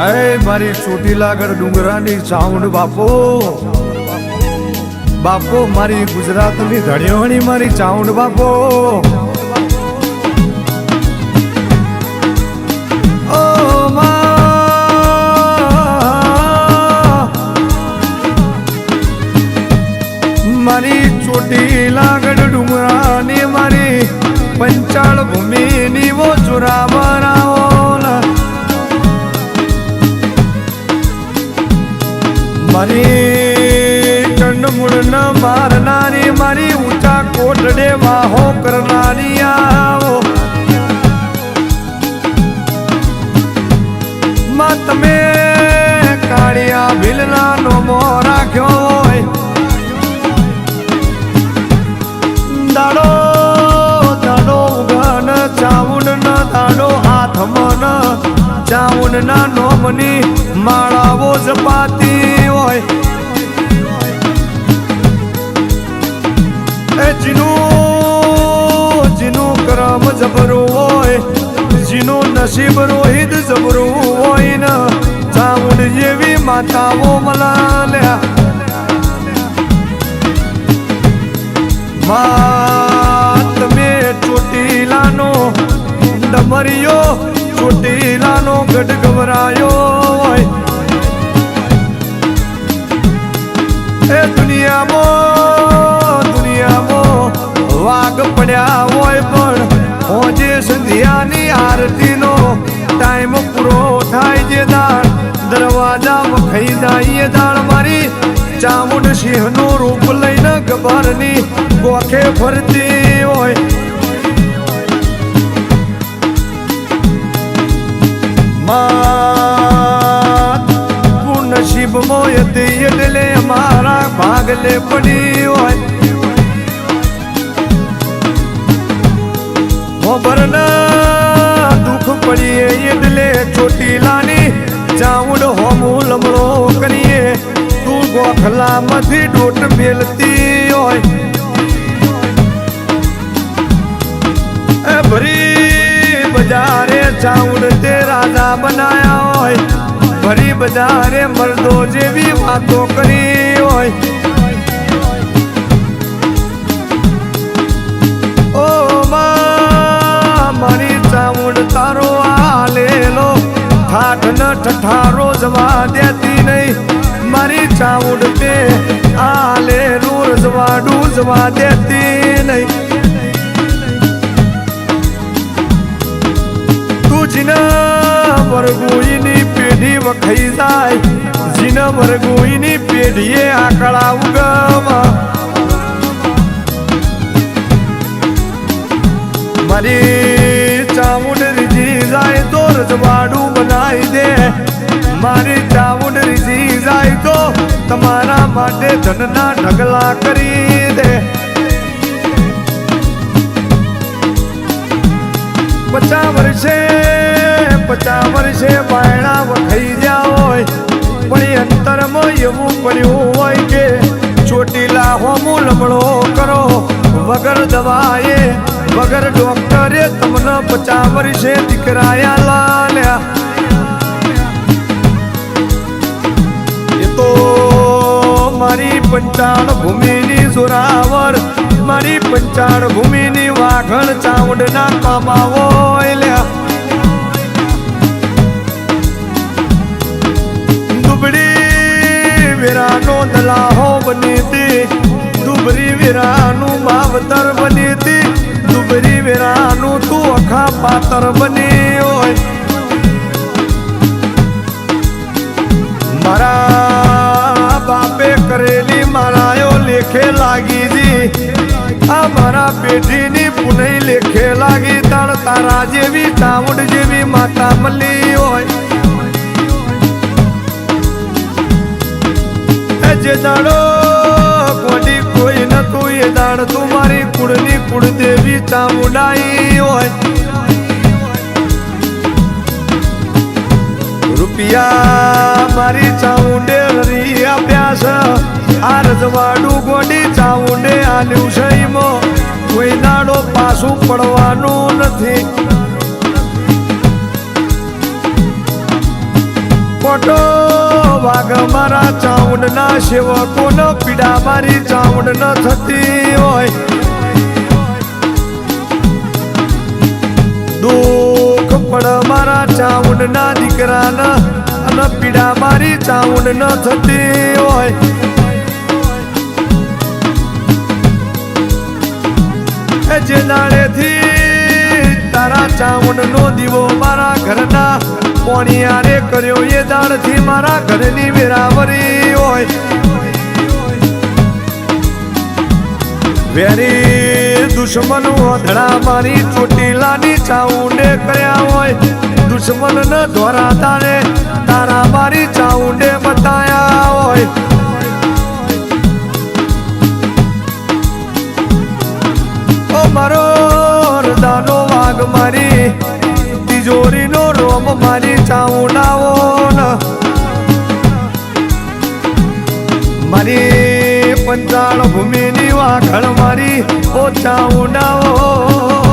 અરે મારી ચોટીલા ગઢ ડુંગરાની સાઉન્ડ બાપો બાપો મારી ગુજરાતની ધણીઓની મારી સાઉન્ડ બાપો ઓ મારી ચોટીલા ગઢ ડુંગરાની મારી પંચાળ ભૂમિની વો ચોરા બનાવો મારી ચંડમૂળ ન મારનારી મારી ઊંચા કોટડે વાહો કરનારી આવો માં તમે કાળિયા ભીલના નો મો રાખ્યો હોય દાડો દાડો ઉગન ચાઉંડ ન દાડો હાથમાં ન ચાઉંડ ના નોમની માળાઓ જપાતી હોય એ જીનું કરમ જબરું હોય જીનું નસીબ રોહિત જબરું હોય ને ચાઉંડ જેવી માતાઓ મલાલ્યા માં તમે ચોટીલાનો ડમરિયો ચોટીલાનો ગઢ ગવરાયો હોય એ દુનિયામાં વાઘ પડ્યા હોય પણ હોજે સંધ્યાની આરતીનો ટાઈમ પૂરો થાય જે દાળ દરવાજા વખાઈ જાય દાળ મારી ચામુંડ સિંહનું રૂપ લઈને ગભરની ગોખે ફરતી હોય નસીબ મોય એટલે મારા ભાગલે પડી હોય મોબરના દુઃખ પડીએ એટલે ચોટીલાની ચાઉંડ હોમું લમણો કરીએ તું ગોખલામાંથી ડોટ મેલતી હોય એ ભરી બજારે ચાઉંડ તે રાજા બનાયા હોય ભરી બજારે મર્દો જેવી વાતો કરી હોય ઓ મારી ચાઉંડ તારો આલેલો ઠાઠ ન ઠઠારો જવા દેતી નહીં મારી ચાઉંડ તે આલેલું રજવાડું જવા દેતી નહીં વરગુઈની પેઢી વખાઈ જાય જીન વરગુઈની પેઢીએ આકળા ઉગમાં મારી ચાઉંડ રીજી જાય તો રજવાડું બનાવી દે મારી ચાઉંડ રીજી જાય તો તમારા માટે ધનના ઢગલા કરી દે 50 વર્ષે બાયણા વખાઈ ગયા હોય પણ અંતરમાં એવું પડ્યું હોય કે ચોટીલા હોમું લમણો કરો વગર દવાએ વગર ડોક્ટરે તમને 50 વર્ષે દીકરાયા લાલ્યા એ તો મારી પંચાળ ભૂમિની જોરાવર મારી પંચાળ ભૂમિની વાઘણ ચાઉંડના કામાવો લ્યા વીરાનો દલાહો બની હતી દુબરી વીરાનું માવતર બની હતી દુબરી વીરાનું તું અખા પાતર બની હોય મારા બાપે કરેલી મારાયો લેખે લાગી જી આ મારા પેઢીની પુનઈ લેખે લાગી તાણ તારા જેવી ચાઉંડ જેવી માતા મળી હોય જે દાડો કોડી કોઈ નતું એ દાડ તું મારી કુળની કુળદેવી ચામુંડાઈ હોય રૂપિયા મારી ચાઉંડે રી અભ્યાસ આ રજવાડું ગોડી ચાઉંડે આલ્યું છે કોઈ દાડો પાછું પડવાનું નથી ચાઉંડ ના સેવકો ન પીડા મારી ચાઉંડ ન થતી હોય દુઃખ પડ મારા ચાઉંડ ના દીકરાને અને પીડા મારી ચાઉંડ ન થતી હોય જે દાડેથી તારા ચાઉંડ નો દીવો મારા ઘરના પોણિયારે કર્યો એ દાડથી મારા ઘરની વેરાવરી હોય વેરી દુશ્મન ઓધડા મારી ચોટીલાની ચાઉંડે કર્યા હોય દુશ્મન ન ધોરા તારે તારા મારી ચાઉંડે બતાયા હોય ઓ મારો હૃદાનો વાઘ મારી તિજોરીનો રોમ મારી ચાઉંડાઓ મારી પંચાળ ભૂમિની વાઘળ મારી ઓ ચાઉંડાઓ